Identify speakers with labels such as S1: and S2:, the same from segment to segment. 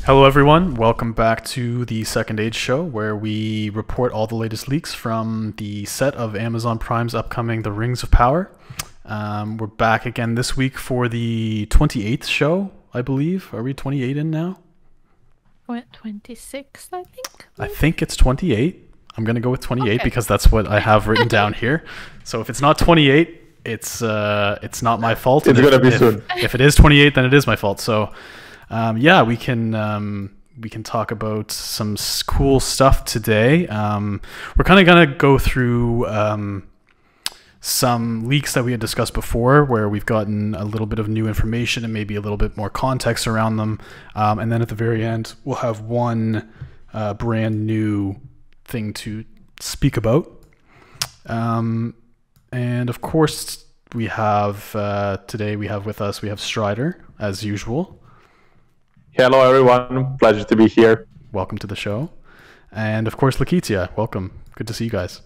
S1: Hello everyone, welcome back to the Second Age show where we report all the latest leaks from the set of Amazon Prime's upcoming The Rings of Power. We're back again this week for the 28th show, I believe. Are we 28 in now?
S2: 26, I think.
S1: I think it's 28. I'm going to go with 28
S2: Okay.
S1: because that's what I have written down here. So if it's not 28, it's not my fault.
S3: It's going to be soon.
S1: If it is 28, then it is my fault. So yeah, we can talk about some cool stuff today. We're kind of gonna go through some leaks that we had discussed before, where we've gotten a little bit of new information and maybe a little bit more context around them. And then at the very end, we'll have one brand new thing to speak about. And of course, we have today we have with us Strider as usual.
S3: Hello, everyone. Pleasure to be here.
S1: Welcome to the show. And of course, Laketia, welcome. Good to see you guys.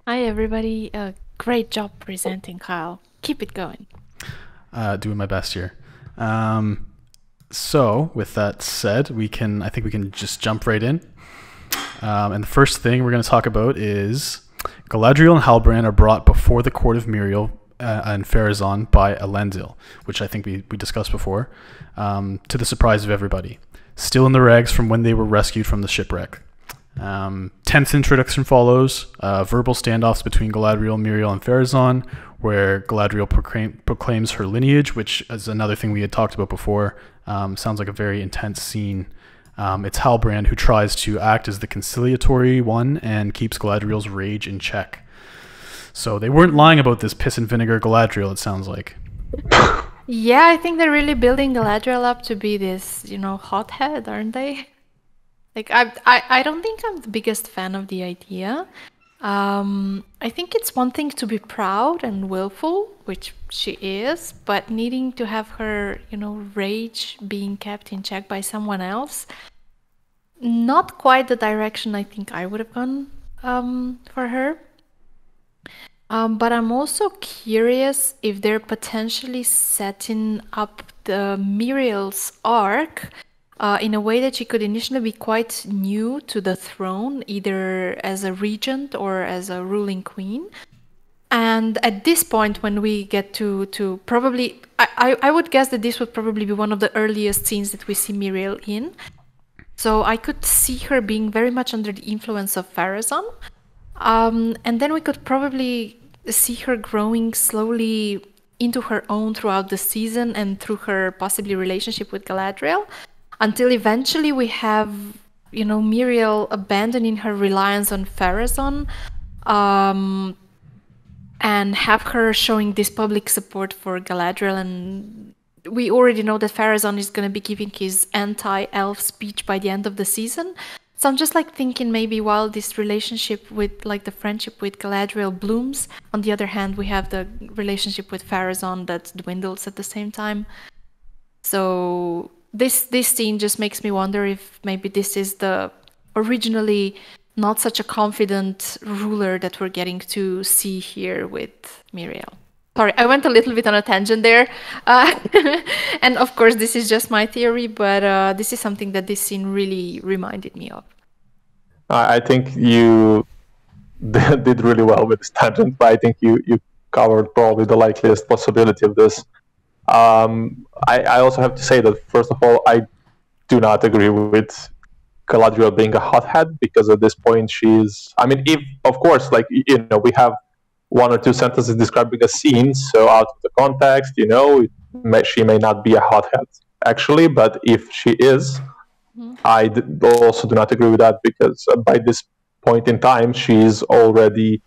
S2: Hi, everybody. Great job presenting, Kyle. Keep it going.
S1: Doing my best here. So, with that said, I think we can just jump right in. And the first thing we're going to talk about is Galadriel and Halbrand are brought before the court of Miriel and Pharazôn by Elendil, which I think we discussed before, to the surprise of everybody. Still in the rags from when they were rescued from the shipwreck. Tense introduction follows, verbal standoffs between Galadriel, Miriel, and Pharazôn, where Galadriel proclaims her lineage, which is another thing we had talked about before. Sounds like a very intense scene. It's Halbrand who tries to act as the conciliatory one and keeps Galadriel's rage in check. So they weren't lying about this piss and vinegar Galadriel, it sounds like.
S2: Yeah, I think they're really building Galadriel up to be this, hothead, aren't they? Like, I don't think I'm the biggest fan of the idea. I think it's one thing to be proud and willful, which she is, but needing to have her, rage being kept in check by someone else, not quite the direction I think I would have gone for her. But I'm also curious if they're potentially setting up the Miriel's arc in a way that she could initially be quite new to the throne, either as a regent or as a ruling queen. And at this point, when we get to probably, I would guess that this would probably be one of the earliest scenes that we see Miriel in. So I could see her being very much under the influence of Pharazôn. And then we could probably see her growing slowly into her own throughout the season and through her possibly relationship with Galadriel, until eventually we have, Miriel abandoning her reliance on Pharazôn, and have her showing this public support for Galadriel. And we already know that Pharazôn is going to be giving his anti-elf speech by the end of the season. So I'm just thinking maybe while this relationship with the friendship with Galadriel blooms, on the other hand we have the relationship with Pharazôn that dwindles at the same time. So this scene just makes me wonder if maybe this is the originally not such a confident ruler that we're getting to see here with Miriel. Sorry, I went a little bit on a tangent there. And of course, this is just my theory, but this is something that this scene really reminded me of.
S3: I think you did really well with this tangent, but I think you covered probably the likeliest possibility of this. I also have to say that, first of all, I do not agree with Galadriel being a hothead, because at this point she's... I mean, if, of course, we have one or two sentences describing a scene, so out of the context, she may not be a hothead, actually, but if she is, I also do not agree with that, because by this point in time, she is already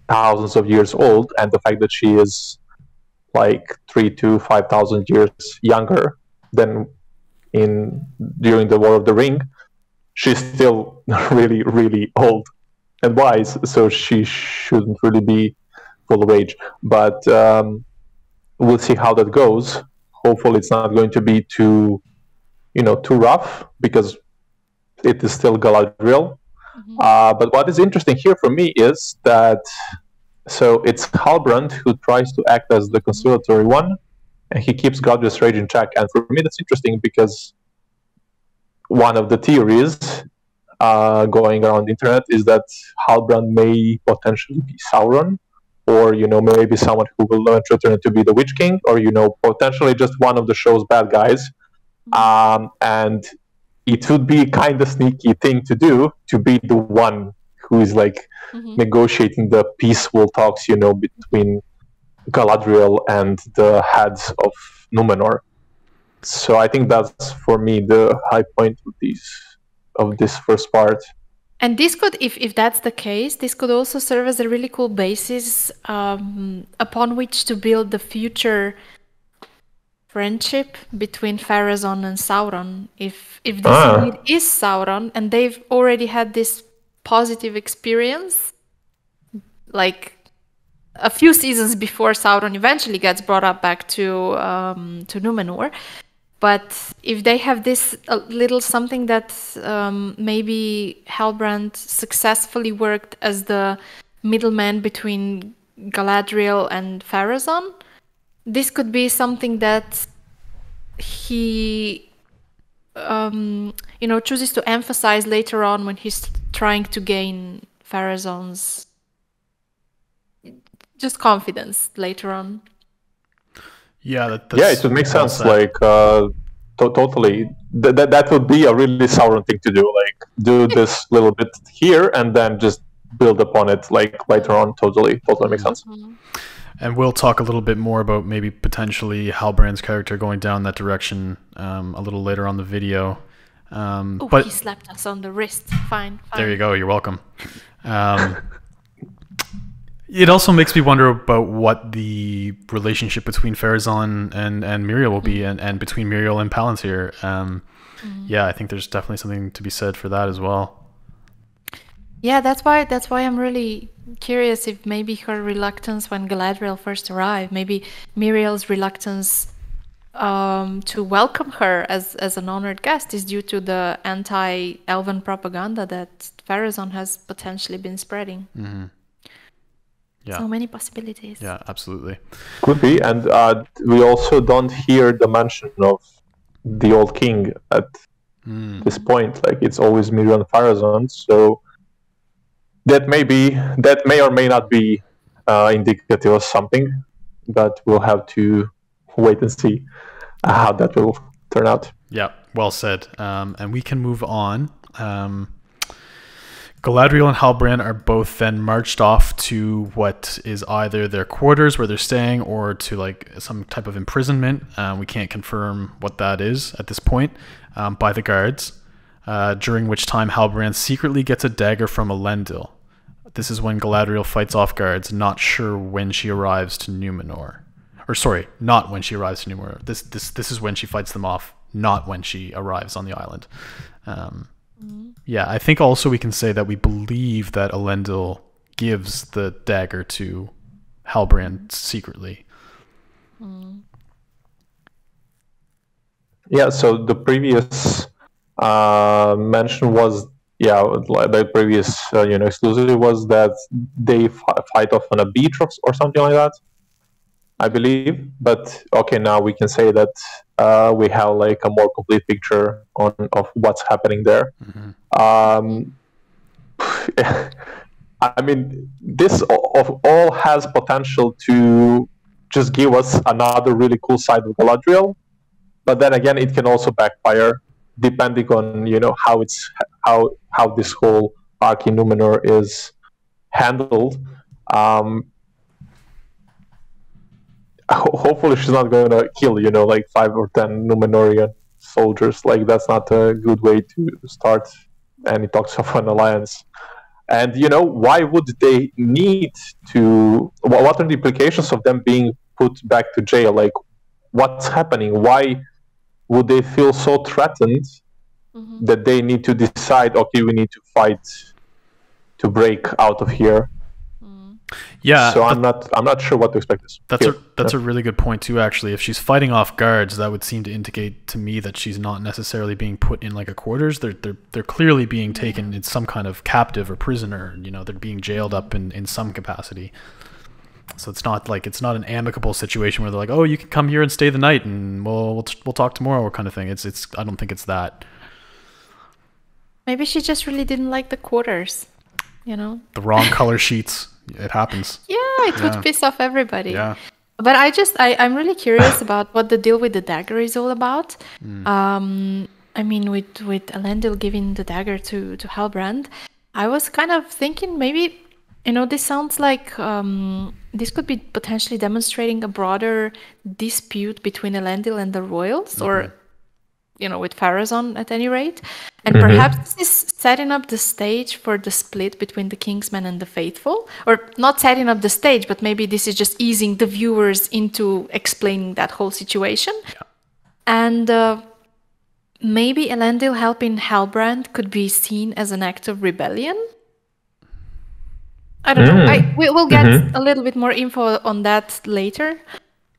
S3: thousands of years old, and the fact that she is 3,000 to 5,000 years younger than during the War of the Ring, she's still really, really old and wise, so she shouldn't really be full of age. But we'll see how that goes. Hopefully it's not going to be too rough, because it is still Galadriel. But what is interesting here for me is that, so it's Halbrand who tries to act as the conciliatory one, and he keeps Galadriel's rage in check. And for me that's interesting, because one of the theories going around the internet is that Halbrand may potentially be Sauron, or maybe someone who will eventually turn to be the Witch King, or potentially just one of the show's bad guys. And it would be kind of sneaky thing to do, to be the one who is like negotiating the peaceful talks, between Galadriel and the heads of Numenor. So I think that's, for me, the high point of this first part.
S2: And this could, if that's the case, this could also serve as a really cool basis upon which to build the future friendship between Pharazôn and Sauron. If this indeed is Sauron, and they've already had this positive experience, like a few seasons before Sauron eventually gets brought up back to Numenor. But if they have this little something that maybe Halbrand successfully worked as the middleman between Galadriel and Pharazôn, this could be something that he chooses to emphasize later on when he's trying to gain Pharazôn's just confidence later on.
S1: Yeah,
S3: it would make sense. Like, totally. That would be a really Sauron thing to do. Like, do this little bit here and then just build upon it. Like later on, totally makes sense.
S1: And we'll talk a little bit more about maybe potentially Halbrand's character going down that direction a little later on the video. But
S2: he slapped us on the wrist. Fine.
S1: There you go. You're welcome. It also makes me wonder about what the relationship between Pharazôn and Miriel will be, and between Miriel and Palantir. Yeah, I think there's definitely something to be said for that as well.
S2: Yeah, that's why I'm really curious if maybe her reluctance when Galadriel first arrived, maybe Miriel's reluctance to welcome her as an honored guest is due to the anti-Elven propaganda that Pharazôn has potentially been spreading.
S1: Yeah.
S2: So many possibilities.
S1: Yeah, absolutely.
S3: Could be, and we also don't hear the mention of the old king at this point. Like, it's always Miriel and Pharazôn, so that may or may not be indicative of something, but we'll have to wait and see how that will turn out.
S1: Yeah, well said. And we can move on. Galadriel and Halbrand are both then marched off to what is either their quarters where they're staying, or to like some type of imprisonment. We can't confirm what that is at this point, by the guards, during which time Halbrand secretly gets a dagger from Elendil. This is when Galadriel fights off guards, not sure when she arrives to Numenor. Or sorry, not when she arrives to Numenor. This is when she fights them off, not when she arrives on the island. Yeah, I think also we can say that we believe that Elendil gives the dagger to Halbrand secretly.
S3: Yeah, so the previous mention was, the previous exclusivity was that they fight off on a beach or something like that, I believe. But okay, now we can say that we have like a more complete picture of what's happening there. I mean, this all has potential to just give us another really cool side of Galadriel, but then again, it can also backfire depending on how this whole arc in Numenor is handled. Hopefully she's not going to kill, like 5 or 10 Numenorian soldiers. Like, that's not a good way to start any talks of an alliance. And, why would they need to... What are the implications of them being put back to jail? Like, what's happening? Why would they feel so threatened that they need to decide, okay, we need to fight to break out of here?
S1: Yeah,
S3: so I'm not sure what to expect.
S1: That's a really good point too. Actually, if she's fighting off guards, that would seem to indicate to me that she's not necessarily being put in like a quarters. They're clearly being taken in some kind of captive or prisoner. They're being jailed up in some capacity. So it's not an amicable situation where they're like, oh, you can come here and stay the night, and we'll talk tomorrow, or kind of thing. I don't think it's that.
S2: Maybe she just really didn't like the quarters, you know?
S1: The wrong color sheets. It happens.
S2: Yeah, it would piss off everybody.
S1: Yeah.
S2: But I'm really curious about what the deal with the dagger is all about. I mean, with Elendil giving the dagger to Halbrand, I was kind of thinking maybe, you know, this sounds like this could be potentially demonstrating a broader dispute between Elendil and the royals, or, you know, with Pharazôn at any rate. And perhaps this is setting up the stage for the split between the Kingsmen and the Faithful. Or not setting up the stage, but maybe this is just easing the viewers into explaining that whole situation. Yeah. And maybe Elendil helping Halbrand could be seen as an act of rebellion. I don't know. We'll get a little bit more info on that later.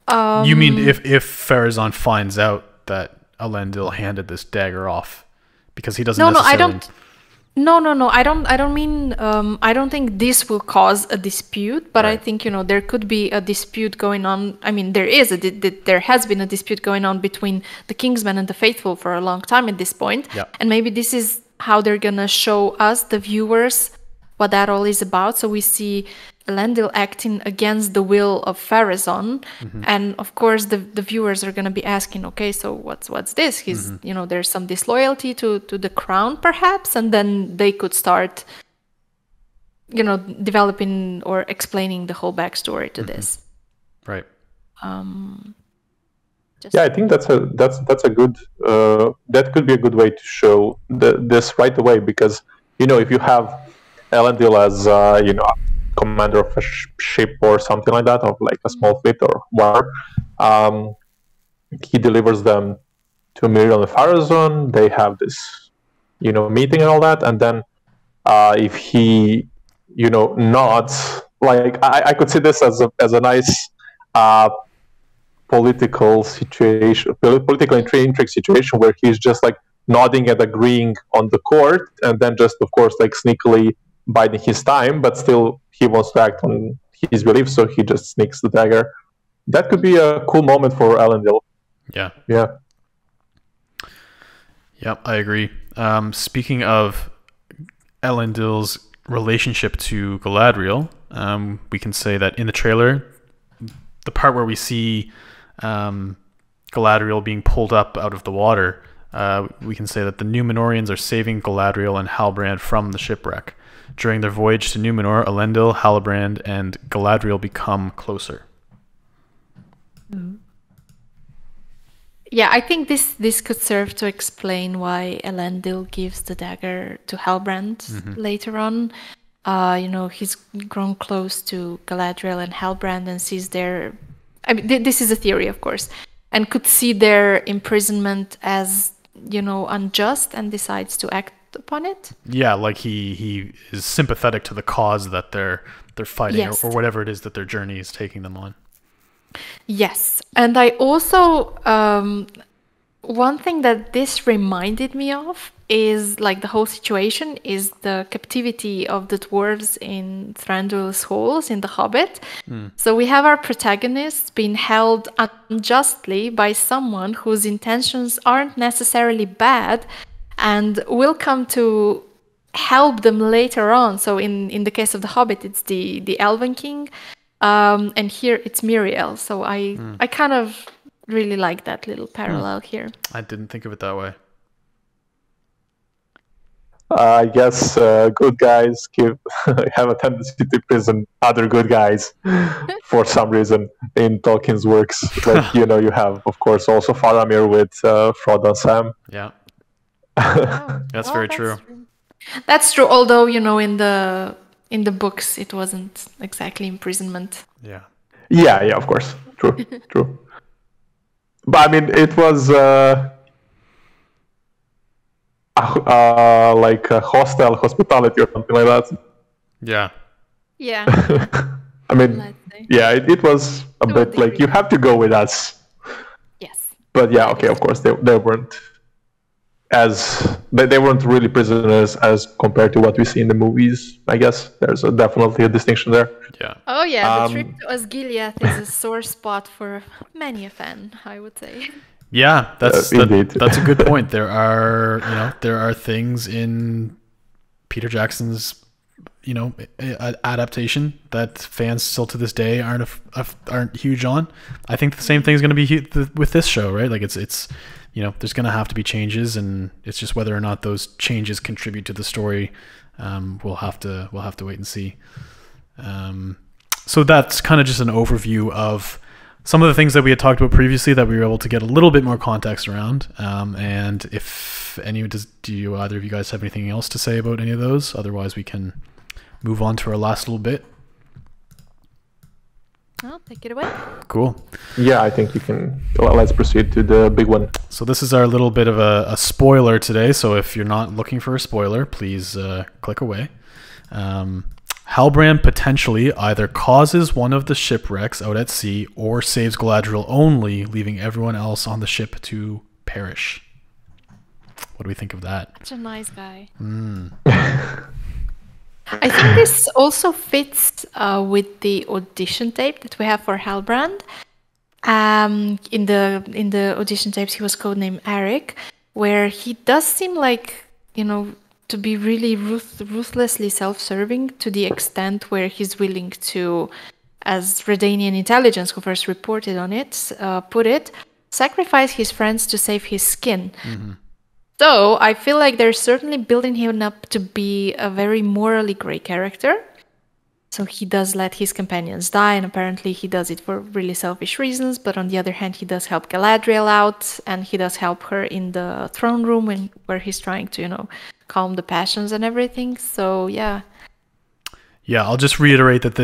S1: You mean if Pharazôn finds out that Elendil handed this dagger off? Because he doesn't necessarily...
S2: No, I don't mean... I don't think this will cause a dispute, but I think, you know, there could be a dispute going on. I mean, there has been a dispute going on between the Kingsmen and the Faithful for a long time at this point.
S1: Yeah.
S2: And maybe this is how they're gonna show us, the viewers, what that all is about. So we see Elendil acting against the will of Pharazôn, and of course the viewers are going to be asking, okay, so what's this? He's you know, there's some disloyalty to the crown perhaps, and then they could start, you know, developing or explaining the whole backstory to this.
S1: Right.
S3: Yeah, I think that's a good that could be a good way to show this right away, because, you know, if you have Elendil as you know, commander of a ship or something like that, of like a small fleet or whatever, he delivers them to Miriel and Pharazôn. They have this, you know, meeting and all that, and then if he, you know, nods, like I could see this as a nice political situation, political intrigue situation, where he's just like nodding and agreeing on the court, and then just, of course, like sneakily biding his time, but still he wants to act on his beliefs, so he just sneaks the dagger. That could be a cool moment for Elendil.
S1: Yeah. Yep, I agree. Speaking of Elendil's relationship to Galadriel, we can say that in the trailer, the part where we see Galadriel being pulled up out of the water, we can say that the Númenóreans are saving Galadriel and Halbrand from the shipwreck. During their voyage to Númenor, Elendil, Halbrand, and Galadriel become closer.
S2: Yeah, I think this could serve to explain why Elendil gives the dagger to Halbrand later on. You know, he's grown close to Galadriel and Halbrand and sees their... I mean, this is a theory, of course, and could see their imprisonment as, you know, unjust, and decides to act upon it.
S1: Yeah, like he is sympathetic to the cause that they're fighting,
S2: Yes.
S1: or whatever it is that their journey is taking them on.
S2: Yes, and I also one thing that this reminded me of is, like, the whole situation is the captivity of the dwarves in Thranduil's halls in The Hobbit. So we have our protagonists being held unjustly by someone whose intentions aren't necessarily bad, and will come to help them later on. So in the case of The Hobbit, it's the Elven King, and here it's Miriel. So I kind of really like that little parallel here.
S1: I didn't think of it that way.
S3: I guess good guys have a tendency to imprison other good guys for some reason in Tolkien's works. Like, you know, you have, of course, also Faramir with Frodo and Sam.
S1: Yeah.
S2: Oh,
S1: That's very true.
S2: That's true. Although, you know, in the books, it wasn't exactly imprisonment.
S1: Yeah.
S3: Yeah, of course. True. But I mean, it was like a hostile hospitality or something like that.
S1: Yeah.
S2: Yeah.
S3: I mean, yeah, it was a bit like, you have to go with us.
S2: Yes.
S3: But yeah, okay, of course, they weren't they weren't really prisoners as compared to what we see in the movies. I guess there's definitely a distinction there.
S1: Yeah.
S2: Oh yeah, the trip to Osgiliath is a sore spot for many a fan, I would say.
S1: Yeah, that's
S3: indeed.
S1: that's a good point. There are things in Peter Jackson's adaptation that fans still to this day aren't huge on. I think the same thing is going to be with this show, right? Like it's there's going to have to be changes, and it's just whether or not those changes contribute to the story. We'll have to wait and see. So that's kind of just an overview of some of the things that we had talked about previously that we were able to get a little bit more context around. And if do either of you guys have anything else to say about any of those? Otherwise, we can move on to our last little bit.
S2: I'll take it away.
S1: Cool.
S3: Yeah, I think you can. Let's proceed to the big one.
S1: So this is our little bit of a spoiler today. So if you're not looking for a spoiler, please click away. Halbrand potentially either causes one of the shipwrecks out at sea or saves Galadriel only, leaving everyone else on the ship to perish. What do we think of that?
S2: Such a nice guy. I think this also fits with the audition tape that we have for Halbrand. In the audition tapes, he was codenamed Eric, where he does seem like, to be really ruthlessly self-serving to the extent where he's willing to, as Redanian intelligence who first reported on it, put it, sacrifice his friends to save his skin. Mm-hmm. So I feel like they're certainly building him up to be a very morally gray character. So he does let his companions die, and apparently he does it for really selfish reasons. But on the other hand, he does help Galadriel out, and he does help her in the throne room where he's trying to, calm the passions and everything. So yeah.
S1: Yeah, I'll just reiterate that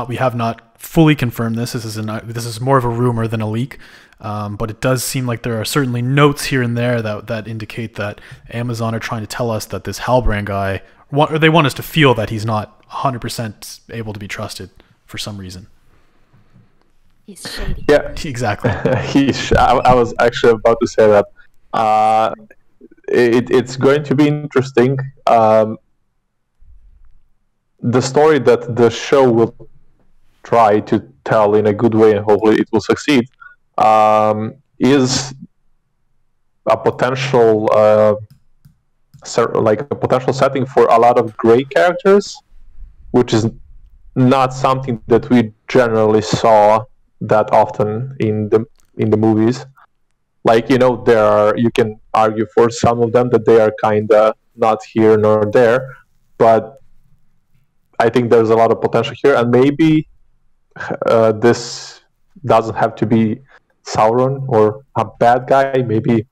S1: we have not fully confirmed this. This is more of a rumor than a leak. But it does seem like there are certainly notes here and there that indicate that Amazon are trying to tell us that this Halbrand guy, or they want us to feel that he's not 100% able to be trusted for some reason.
S2: He's shady.
S3: Yeah,
S1: exactly.
S3: I was actually about to say that. It's going to be interesting. The story that the show will try to tell in a good way, and hopefully it will succeed, is a potential setting for a lot of gray characters, which is not something that we generally saw that often in the movies. Like, you can argue for some of them that they are kind of not here nor there, but I think there's a lot of potential here, and maybe this doesn't have to be Sauron or a bad guy. Maybe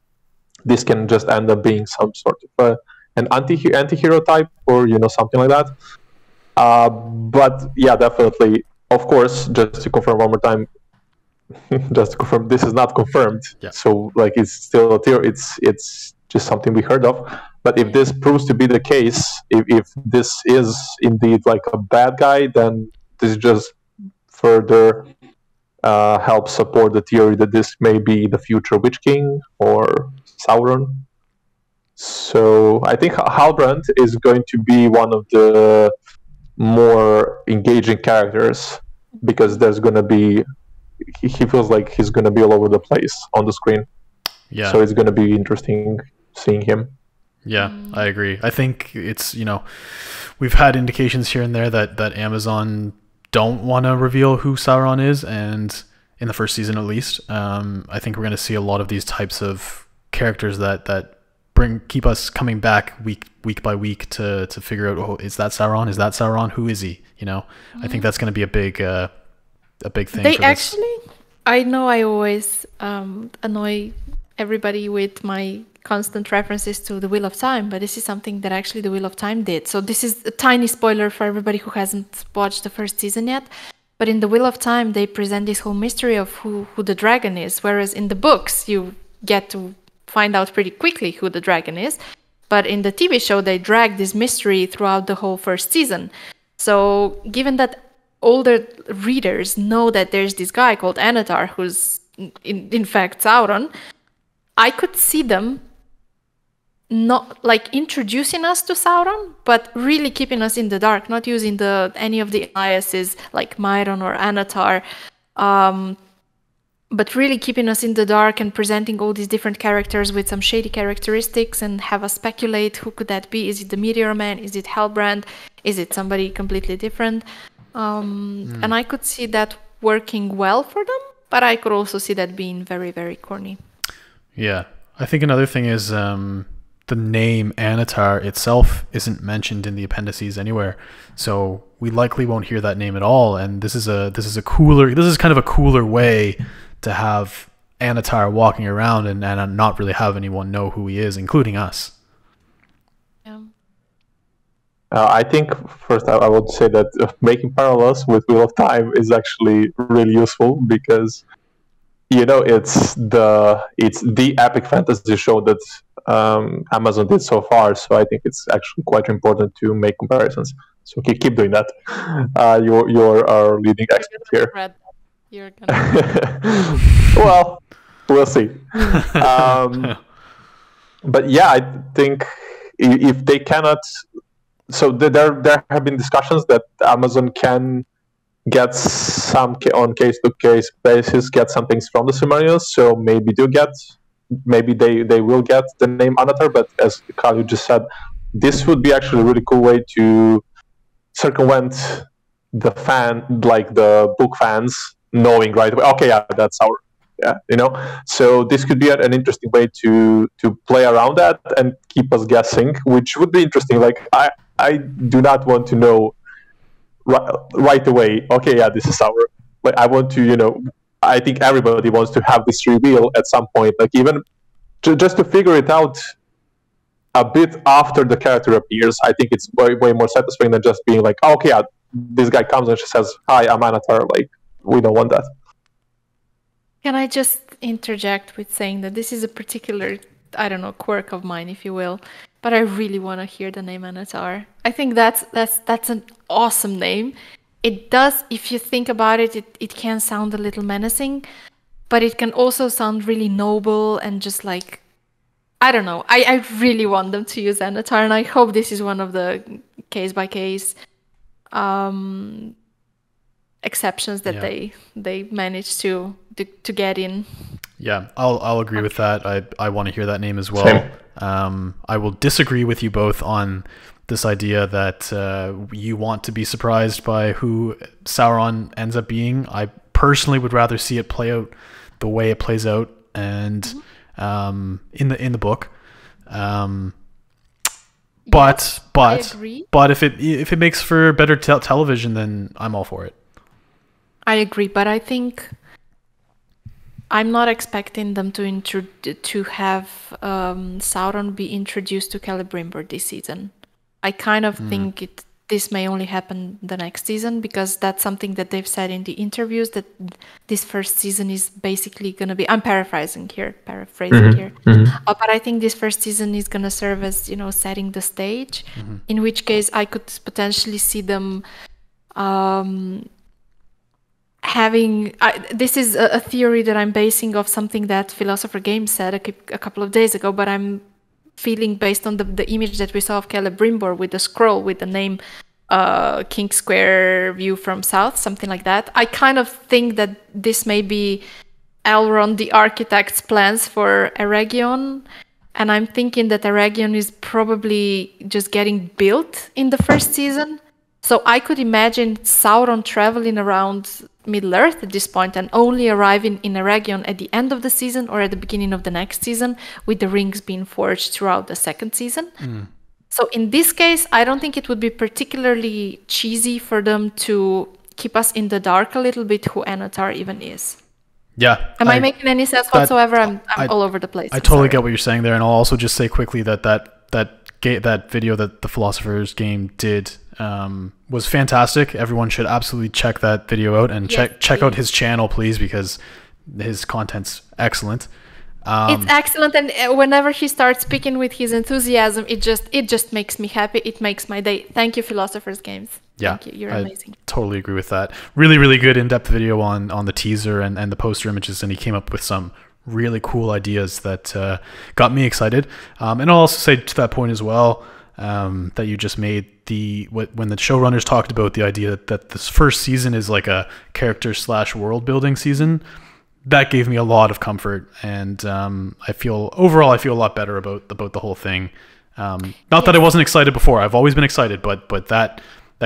S3: this can just end up being some sort of an anti-hero type, or something like that. But yeah, definitely. Of course, just to confirm one more time, this is not confirmed.
S1: Yeah.
S3: So it's still a theory. It's just something we heard of. But if this proves to be the case, if this is indeed like a bad guy, then this just further help support the theory that this may be the future Witch King or Sauron. So I think Halbrand is going to be one of the more engaging characters, because there's going to be, he feels like he's going to be all over the place on the screen.
S1: Yeah.
S3: So it's going to be interesting seeing him.
S1: Yeah, I agree. I think it's, we've had indications here and there that Amazon don't want to reveal who Sauron is, and in the first season at least, I think we're going to see a lot of these types of characters that keep us coming back week by week to figure out, oh, is that Sauron? Is that Sauron? Who is he? I think that's going to be a big thing.
S2: They actually, I know I always annoy everybody with my constant references to the Wheel of Time, but this is something that actually the Wheel of Time did. So this is a tiny spoiler for everybody who hasn't watched the first season yet. But in the Wheel of Time, they present this whole mystery of who the dragon is, whereas in the books, you get to find out pretty quickly who the dragon is. But in the TV show, they drag this mystery throughout the whole first season. So given that older readers know that there's this guy called Anatar, who's in fact Sauron, I could see them not like introducing us to Sauron, but really keeping us in the dark, not using any of the aliases like Myron or Anatar. but really keeping us in the dark and presenting all these different characters with some shady characteristics and have us speculate who could that be. Is it the Meteor Man? Is it Halbrand? Is it somebody completely different? And I could see that working well for them, but I could also see that being very, very corny.
S1: Yeah. I think another thing is the name Anatar itself isn't mentioned in the appendices anywhere. So we likely won't hear that name at all. And this is kind of a cooler way to have Anatar walking around and not really have anyone know who he is, including us.
S2: Yeah.
S3: I think first I would say that making parallels with Wheel of Time is actually really useful because it's the epic fantasy show that Amazon did so far. So I think it's actually quite important to make comparisons. So keep doing that. You're our leading expert here.
S2: You're gonna...
S3: Well, we'll see. But yeah, I think if they cannot, so there have been discussions that Amazon can get some on case-to-case basis get some things from the Sumerians. So maybe they will get the name Anatar. But as Kyle just said, this would be actually a really cool way to circumvent the book fans knowing right away, okay, yeah, that's our, so this could be an interesting way to play around that and keep us guessing, which would be interesting. Like I do not want to know right away, okay, yeah, this is our, like I want to, I think everybody wants to have this reveal at some point, like even just to figure it out a bit after the character appears. I think it's way more satisfying than just being like, oh, okay, yeah, this guy comes and she says, hi, I'm Anatar. Like, we don't want that.
S2: Can I just interject with saying that this is a particular, I don't know, quirk of mine, if you will, but I really want to hear the name Anatar. I think that's an awesome name. It does, if you think about it, it can sound a little menacing, but it can also sound really noble and just like, I don't know. I really want them to use Anatar, and I hope this is one of the case-by-case exceptions that they managed to get in.
S1: Yeah, I'll agree with that. I want to hear that name as well. I will disagree with you both on this idea that you want to be surprised by who Sauron ends up being. I personally would rather see it play out the way it plays out, and in the book. But if it makes for better television, then I'm all for it.
S2: I agree, but I think I'm not expecting them to have Sauron be introduced to Celebrimbor this season. I kind of think this may only happen the next season, because that's something that they've said in the interviews, that this first season is basically going to be, I'm paraphrasing here, but I think this first season is going to serve as, setting the stage, in which case I could potentially see them having, this is a theory that I'm basing off something that Philosopher Games said a couple of days ago, but I'm feeling based on the image that we saw of Celebrimbor with the scroll with the name King Square View from South, something like that. I kind of think that this may be Elrond the architect's plans for Eregion, and I'm thinking that Eregion is probably just getting built in the first season. So I could imagine Sauron traveling around Middle-earth at this point and only arriving in Eregion at the end of the season or at the beginning of the next season, with the rings being forged throughout the second season. So in this case, I don't think it would be particularly cheesy for them to keep us in the dark a little bit who Anatar even is.
S1: Yeah.
S2: Am I making any sense whatsoever? I'm all over the place.
S1: I totally get what you're saying there, and I'll also just say quickly that video that the Philosopher's Game did was fantastic. Everyone should absolutely check that video out, and check out his channel, please, because his content's excellent.
S2: It's excellent, and whenever he starts speaking with his enthusiasm, it just makes me happy. It makes my day. Thank you, Philosopher's Games.
S1: Yeah,
S2: thank you. You're amazing.
S1: Totally agree with that. Really, really good in-depth video on the teaser and the poster images, and he came up with some really cool ideas that got me excited. And I'll also say to that point as well, that you just made, when the showrunners talked about the idea that this first season is like a character / world building season, that gave me a lot of comfort, and I feel overall a lot better about the whole thing. Not that I wasn't excited before. I've always been excited, but that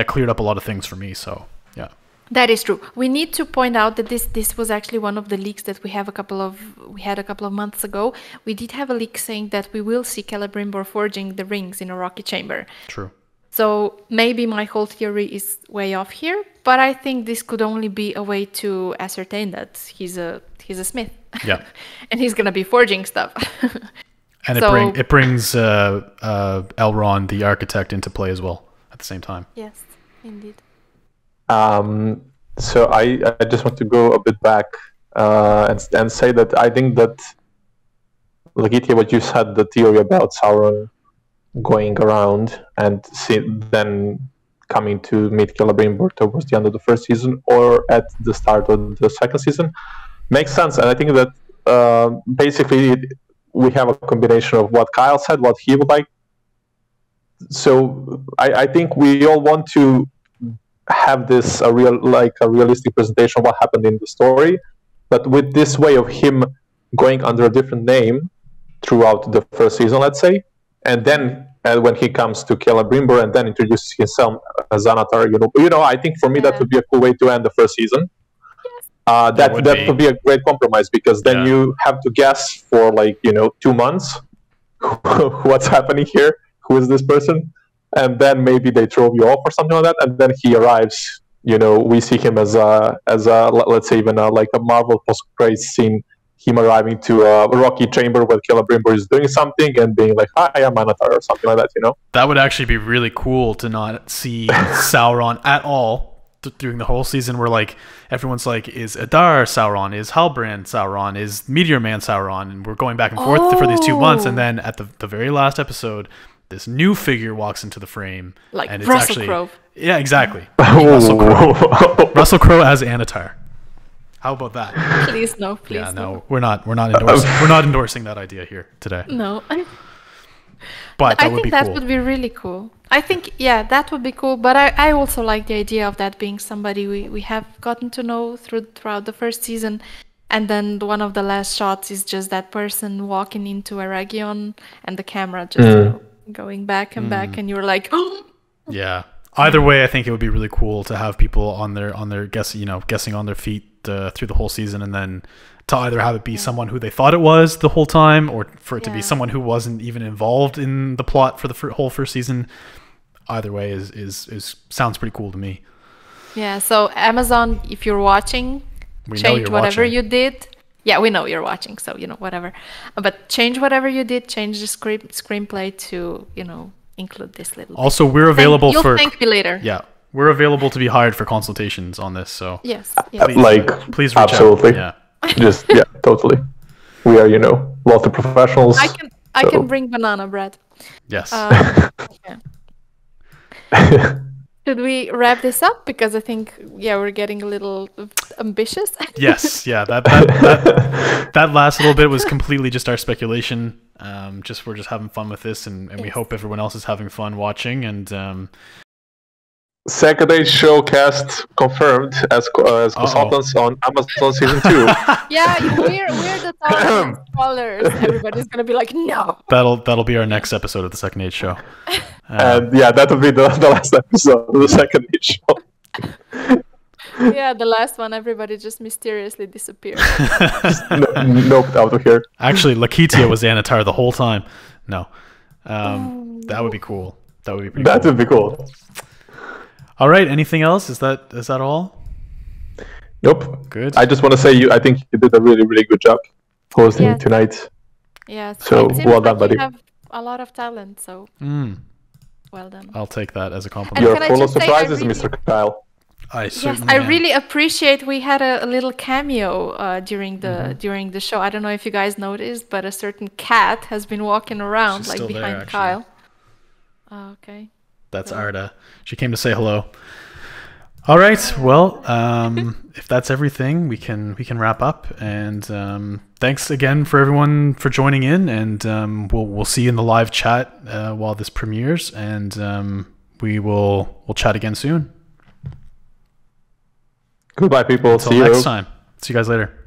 S1: cleared up a lot of things for me. So yeah.
S2: That is true. We need to point out that this was actually one of the leaks that we had a couple of months ago. We did have a leak saying that we will see Celebrimbor forging the rings in a rocky chamber.
S1: True.
S2: So maybe my whole theory is way off here, but I think this could only be a way to ascertain that he's a smith.
S1: Yeah.
S2: And he's gonna be forging stuff.
S1: And it brings Elrond, the architect, into play as well at the same time.
S2: Yes, indeed.
S3: So I just want to go a bit back and say that I think that, Lagitia, what you said, the theory about Sauron going around and then coming to meet Celebrimbor towards the end of the first season or at the start of the second season makes sense. And I think that basically we have a combination of what Kyle said, what he would like. So I think we all want to have this a realistic presentation of what happened in the story, but with this way of him going under a different name throughout the first season, let's say, and then when he comes to Celebrimbor and then introduces himself as Xanatar, I think for me that would be a cool way to end the first season. That would be a great compromise, because then you have to guess for 2 months what's happening here, who is this person, and then maybe they throw you off or something like that, and then he arrives. We see him as a let's say even like a Marvel post-credits scene, him arriving to a rocky chamber where Celebrimbor is doing something and being like, "Hi, I'm Anatar," or something like that.
S1: That would actually be really cool to not see Sauron at all during the whole season, where everyone's like, is Adar Sauron, is Halbrand Sauron, is Meteor Man Sauron, and we're going back and forth for these 2 months, and then at the very last episode, this new figure walks into the frame, and it's
S2: Russell Crowe.
S1: Yeah, exactly. Russell Crowe as Anatar. How about that?
S2: Please no, please.
S1: Yeah, no, we're not endorsing that idea here today.
S2: No.
S1: But
S2: I think that would be really cool. I think, that would be cool. But I also like the idea of that being somebody we have gotten to know throughout the first season. And then one of the last shots is just that person walking into Aragion and the camera just going back and back. And you're like, oh!
S1: Yeah. Either way, I think it would be really cool to have people on their guessing on their feet through the whole season, and then to either have it be someone who they thought it was the whole time, or for it to be someone who wasn't even involved in the plot for the whole first season. Either way is sounds pretty cool to me. Yeah.
S2: So Amazon, if you're watching, change whatever you did. Yeah, we know you're watching, so whatever. But change whatever you did. Change the screenplay to include this little.
S1: Also, we're available
S2: you'll thank me later.
S1: Yeah. We're available to be hired for consultations on this, so
S2: yes.
S1: Please reach
S3: absolutely.
S1: out.
S3: Just totally. We are, lots of professionals.
S2: I can bring banana bread.
S1: Yes.
S2: Should we wrap this up, because I think we're getting a little ambitious.
S1: Yes, yeah. That last little bit was completely just our speculation. We're just having fun with this, and we hope everyone else is having fun watching. And
S3: Second Age Showcast confirmed as consultants on Amazon Season 2.
S2: Yeah, we're the top scholars. Everybody's gonna be like, no.
S1: That'll be our next episode of the Second Age Show.
S3: And that will be the last episode of the Second Age Show.
S2: Yeah, the last one, everybody just mysteriously disappeared.
S3: Noped out of here.
S1: Actually, Lakitia was Anatar the whole time. No. That would be cool. That would be pretty cool.
S3: That would be cool.
S1: All right. Anything else? Is that all?
S3: Nope.
S1: Good.
S3: I just want to say I think you did a really, really good job hosting tonight.
S2: Yeah.
S3: So well done, buddy.
S2: You have a lot of talent, so well done.
S1: I'll take that as a compliment.
S3: You're full of surprises, Mr. Kyle.
S1: I
S2: really appreciate. We had a little cameo during the show. I don't know if you guys noticed, but a certain cat has been walking around behind
S1: there,
S2: Kyle. Oh, okay.
S1: That's Arda. She came to say hello. All right. Well, if that's everything, we can wrap up. And thanks again for everyone for joining in. And we'll see you in the live chat while this premieres. And we'll chat again soon.
S3: Goodbye, people.
S1: Until
S3: see you
S1: next time. See you guys later.